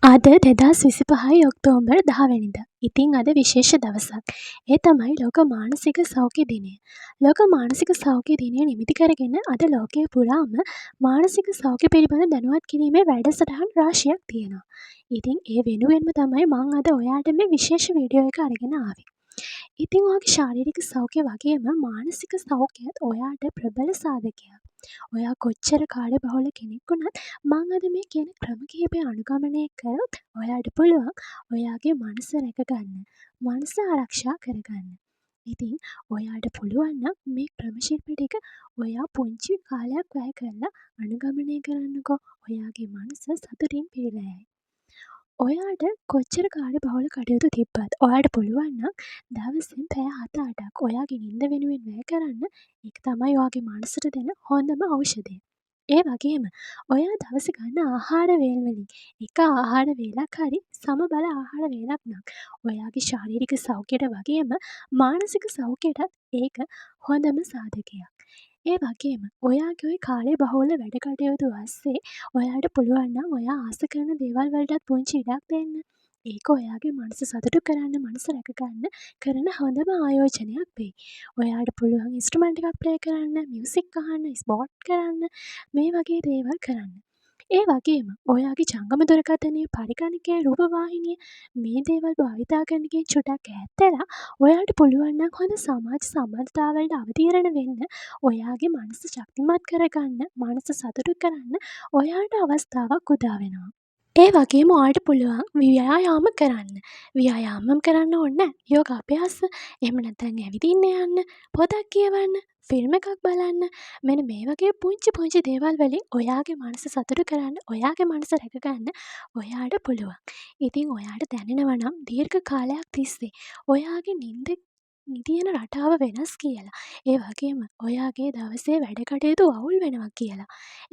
අද 2025 ඔක්තෝබර් 10 වෙනිදා. ඉතින් අද විශේෂ දවසක්. ඒ තමයි ලෝක මානසික සෞඛ්‍ය දිනය. ලෝක මානසික සෞඛ්‍ය දිනය නිමිති කරගෙන අද ලෝකයේ පුරාම මානසික සෞඛ්‍ය පිළිබඳ දැනුවත් කිරීමේ වැඩසටහන් රාශියක් තියෙනවා. ඉතින් ඒ වෙනුවෙන්ම තමයි මම අද ඔයාලට මේ විශේෂ වීඩියෝ එක අරගෙන ආවේ. ඉතින් ඔයාගේ ශාරීරික සෞඛ්‍ය වගේම මානසික සෞඛ්‍යයත් ඔයාට ප්‍රබල සාධකයක්. ඔයා කොච්චර කාර්යබහුල කෙනෙක් වුණත් මං අද මේ කියන ක්‍රම කිහිපය අනුගමනය කරොත් ඔයාට පුළුවන් ඔයාගේ මනස රැකගන්න, මනස ආරක්ෂා කරගන්න. ඉතින් ඔයාට පුළුවන් නම් මේ ක්‍රම ශිල්ප ටික ඔයා පුංචි කාලයක් වැය කරලා අනුගමනය කරන්නකෝ. ඔයාගේ මනස සතුටින් පිරීලා යයි. ඔයාට කොච්චර කාර්යබහුල කටයුතු තිබ්බත් ඔයාට පුළුවන් නම් දවසින් පැය 7-8ක් ඔයාගේ නිින්ද වෙනුවෙන් වැය කරන්න. ඒක තමයි ඔයාගේ මනසට දෙන හොඳම ඖෂධය. ඒ වගේම ඔයා දවසේ ගන්න ආහාර වේල්වලින් එක ආහාර වේලක් හරි සමබල ආහාර වේලක් නම් ඔයාගේ ශාරීරික සෞඛ්‍යයට වගේම මානසික සෞඛ්‍යයටත් ඒක හොඳම සාධකයක්. ඒ වගේම ඔයාගේ ওই කාර්යබහුල වැඩ කටයුතු අස්සේ ඔයාට පුළුවන් නම් ඔයා ආස කරන දේවල් වලටත් පුංචි ඉඩක් දෙන්න. ඒක ඔයාගේ මනස සතුටු කරන්න, මනස රැකගන්න කරන හොඳම ආයෝජනයක් වෙයි. ඔයාට පුළුවන් ඉන්ස්ට්‍රුමන්ට් එකක් ප්ලේ කරන්න, මියුසික් අහන්න, ස්පෝර්ට් කරන්න, මේ වගේ දේවල් කරන්න. ඒ වගේම ඔයාගේ ජංගම දුරකථනය, පරිගණකය, රූපවාහිනිය මේ දේවල් භාවිතා කරන එකෙන් චුට්ටක් ඈත් වෙලා ඔයාට පුළුවන් නම් හොඳ සමාජ සම්බන්ධතාවලට අවතීර්ණ වෙන්න, ඔයාගේ මනස ශක්තිමත් කරගන්න, මනස සතුටු කරන්න ඔයාට අවස්ථාවක් උදා වෙනවා. ඒ වගේම ඔයාට පුළුවන් ව්‍යායාම කරන්න. ව්‍යායාමම් කරන්න ඕනේ නැහැ. යෝගාභ්‍යාස, එහෙම නැත්නම් ඇවිදින්න යන්න, පොතක් කියවන්න, ෆිල්ම් එකක් බලන්න. මෙන්න මේ වගේ පුංචි පුංචි දේවල් වලින් ඔයාගේ මනස සතුටු කරන්න, ඔයාගේ මනස රැකගන්න ඔයාට පුළුවන්. ඉතින් ඔයාට දැනෙනවා නම් දීර්ඝ කාලයක් තිස්සේ ඔයාගේ නිදියන රටාව වෙනස් කියලා. ඒ වගේම ඔයාගේ දවසේ වැඩ කටයුතු අවුල් වෙනවා කියලා.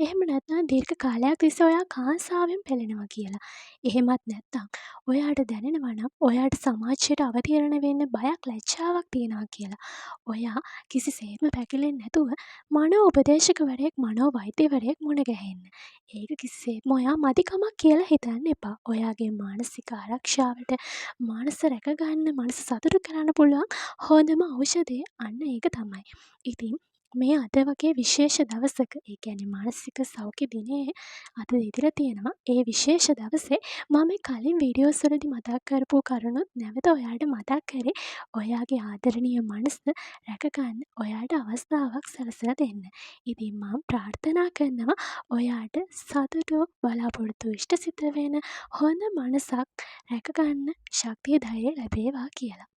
එහෙම නැත්නම් දීර්ඝ කාලයක් තිස්සේ ඔයා කාංසාවෙන් පෙළෙනවා කියලා. එහෙමත් නැත්නම් ඔයාට දැනෙනවා නම් ඔයාට සමාජයට අවතීර්ණ වෙන්න බයක්, ලැජ්ජාවක් තියෙනවා කියලා. ඔයා කිසිසේත්ම පැකිලෙන්නේ නැතුව මනෝ උපදේශකවරයෙක්, මනෝ වෛද්‍යවරයෙක් මුණ ගැහෙන්න. ඒක කිසිසේත්ම ඔයා මදිකමක් කියලා හිතන්න එපා. ඔයාගේ මානසික ආරක්ෂාවට, මනස රැකගන්න, මනස සතුටු කරන්න පුළුවන් හොඳම ඖෂධය අන්න ඒක තමයි. ඉතින් මේ අද වගේ විශේෂ දවසක, ඒ කියන්නේ මානසික සෞඛ්‍ය දිනයේ අද ඉදිරිය තියෙනවා. ඒ විශේෂ දවසේ මම කලින් වීඩියෝස් වලදී මතක් කරපු කරුණුත් නැවත ඔයාලට මතක් කරේ. ඔයාගේ ආදරණීය මනස රැකගන්න ඔයාට අවස්ථාවක් සලසලා දෙන්න. ඉතින් මම ප්‍රාර්ථනා කරනවා ඔයාට සතුටු, බලාපොරොත්තු ඉෂ්ට සිත වෙන හොඳ මනසක් රැකගන්න ශක්තිය, ධෛර්යය ලැබේවා කියලා.